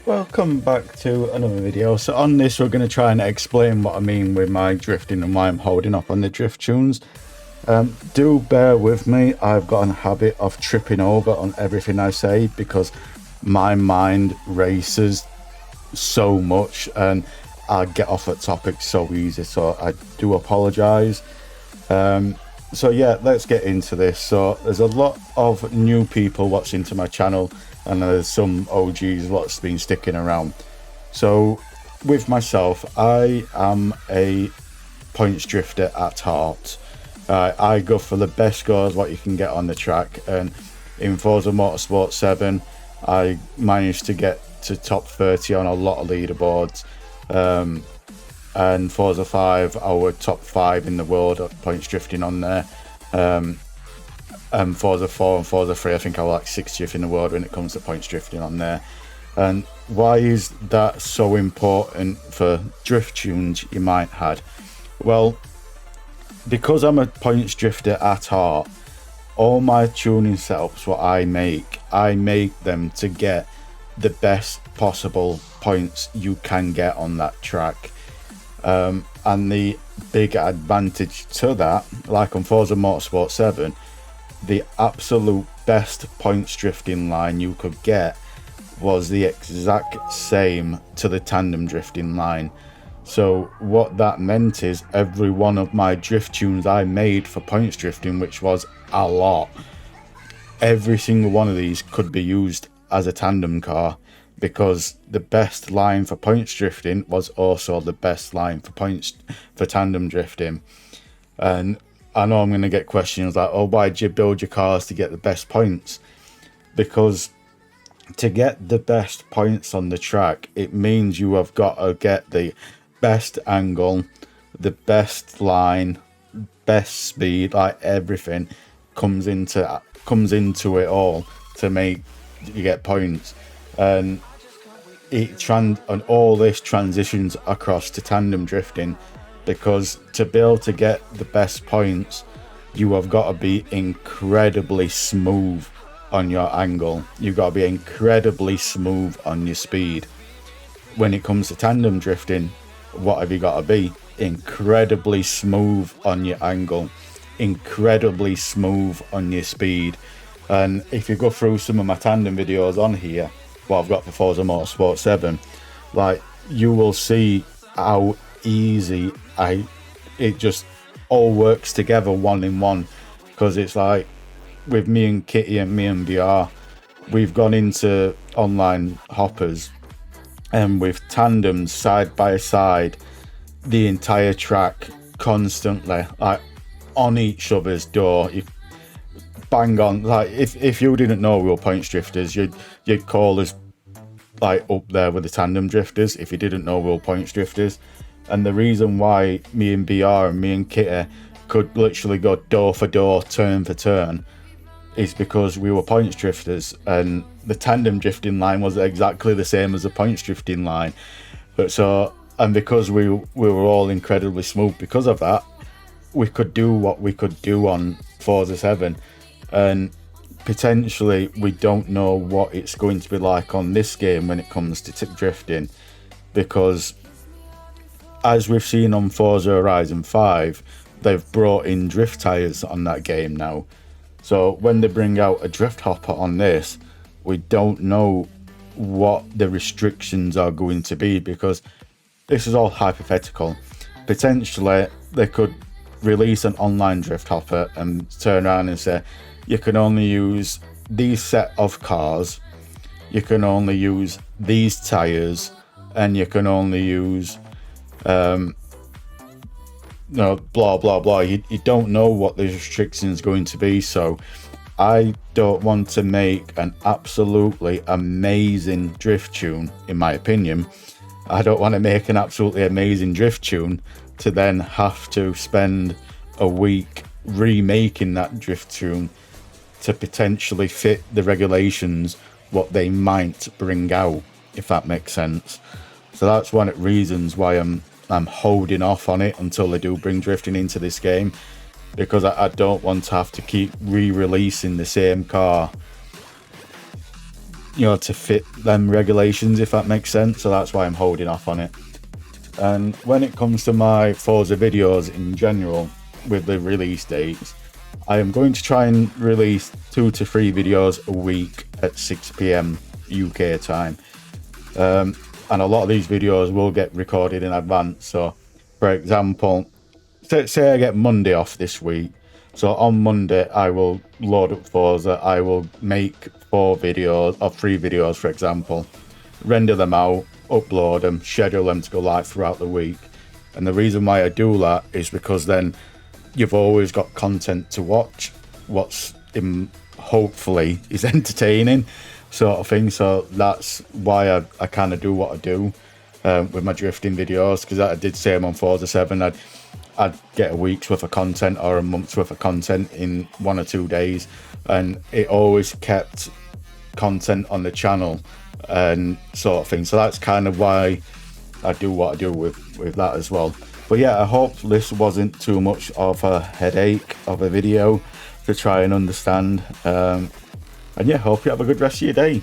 Welcome back to another video. So on this we're going to try and explain what I mean with my drifting and why I'm holding up on the drift tunes. Do bear with me, I've got a habit of tripping over on everything I say because my mind races so much and I get off at topics so easy, so I do apologise. So yeah, let's get into this. So there's a lot of new people watching to my channel and there's some OGs what's been sticking around. So with myself, I am a points drifter at heart. I go for the best scores what you can get on the track, and in Forza Motorsport 7 I managed to get to top 30 on a lot of leaderboards, and Forza 5 I was top 5 in the world at points drifting on there, and Forza 4 and Forza 3 I think I was like 60th in the world when it comes to points drifting on there. And why is that so important for drift tunes, you might add? Well, because I'm a points drifter at heart, all my tuning setups what I make them to get the best possible points you can get on that track. And the big advantage to that, like on Forza Motorsport 7, the absolute best points drifting line you could get was the exact same to the tandem drifting line. So what that meant is every one of my drift tunes I made for points drifting, which was a lot, every single one of these could be used as a tandem car, because the best line for points drifting was also the best line for tandem drifting. And I know I'm going to get questions like, oh, why did you build your cars to get the best points? Because to get the best points on the track, it means you have got to get the best angle, the best line, best speed, like everything comes into it all to make you get points. And all this transitions across to tandem drifting, because to be able to get the best points you have got to be incredibly smooth on your angle, you've got to be incredibly smooth on your speed. When it comes to tandem drifting, what have you got to be? Incredibly smooth on your angle, incredibly smooth on your speed. And if you go through some of my tandem videos on here, what I've got for Forza Motorsport 7, like, you will see how easy it just all works together one in one. Because it's like with me and Kitty and me and BR, we've gone into online hoppers and with tandems side by side the entire track constantly, like on each other's door. You bang on, like if you didn't know we were points drifters, you'd call us like up there with the tandem drifters if you didn't know we were points drifters. And the reason why me and BR and me and Kitty could literally go door for door, turn for turn, is because we were points drifters, and the tandem drifting line was exactly the same as the points drifting line. And because we were all incredibly smooth because of that, we could do what we could do on Forza 7. And potentially we don't know what it's going to be like on this game when it comes to drifting, because as we've seen on Forza Horizon 5, they've brought in drift tyres on that game now. So when they bring out a drift hopper on this, we don't know what the restrictions are going to be, because this is all hypothetical. Potentially they could release an online drift hopper and turn around and say, you can only use these set of cars, you can only use these tyres, and you can only use blah blah blah. You don't know what the restrictions going to be. So I don't want to make an absolutely amazing drift tune, in my opinion. I don't want to make an absolutely amazing drift tune to then have to spend a week remaking that drift tune to potentially fit the regulations what they might bring out, if that makes sense. So that's one of the reasons why I'm holding off on it until they do bring drifting into this game, because I don't want to have to keep re-releasing the same car you know, to fit them regulations, if that makes sense. So that's why I'm holding off on it. And when it comes to my Forza videos in general, with the release dates, I am going to try and release 2 to 3 videos a week at 6 p.m. UK time. And a lot of these videos will get recorded in advance. So, for example, say I get Monday off this week. So on Monday, I will load up Forza. I will make 4 videos or 3 videos, for example, render them out, upload them, schedule them to go live throughout the week. And the reason why I do that is because then you've always got content to watch, what's hopefully is entertaining, sort of thing. So that's why I kind of do what I do with my drifting videos, because I did say I'm on Forza 7. I'd get a week's worth of content or a month's worth of content in 1 or 2 days, and it always kept content on the channel and sort of thing. So that's kind of why I do what I do with that as well. But yeah, I hope this wasn't too much of a headache of a video to try and understand. And yeah, hope you have a good rest of your day.